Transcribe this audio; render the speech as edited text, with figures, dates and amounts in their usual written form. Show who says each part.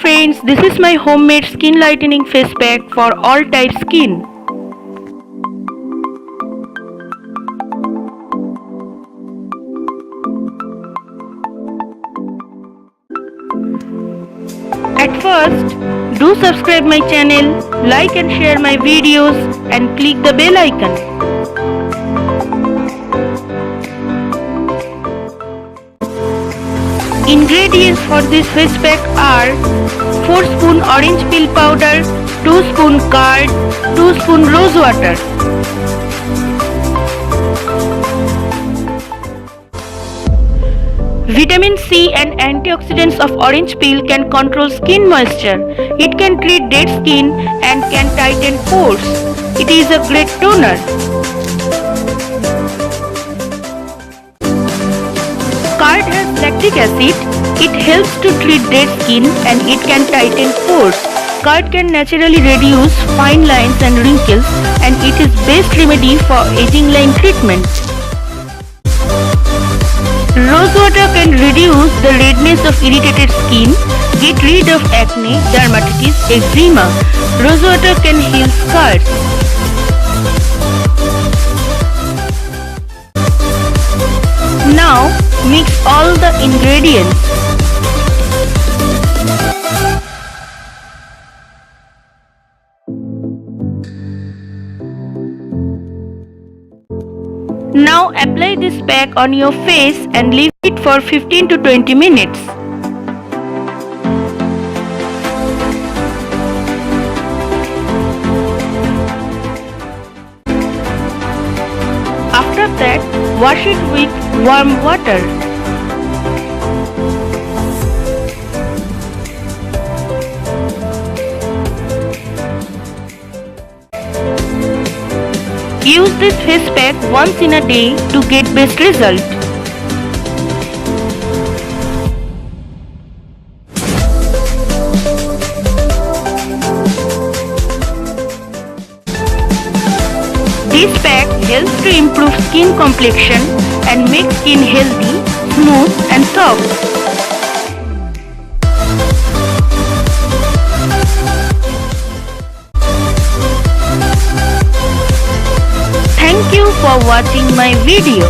Speaker 1: friends, this is my homemade skin lightening face pack for all type skin. At first, do subscribe my channel, like and share my videos and click the bell icon. Ingredients for this face pack are 4 spoon orange peel powder, 2 spoon curd, 2 spoon rose water. Vitamin C and antioxidants of orange peel can control skin moisture. It can treat dead skin and can tighten pores. It is a great toner. Curd has lactic acid. It helps to treat dead skin and it can tighten pores. Curd can naturally reduce fine lines and wrinkles and it is best remedy for aging line treatment. Rose water can reduce the redness of irritated skin, get rid of acne, dermatitis, eczema. Rose water can heal scars. Now mix all the ingredients. Now apply this pack on your face and leave it for 15 to 20 minutes. After that, wash it with warm water. Use this face pack once in a day to get best result. This pack helps to improve skin complexion and make skin healthy, smooth and soft. Thank you for watching my video.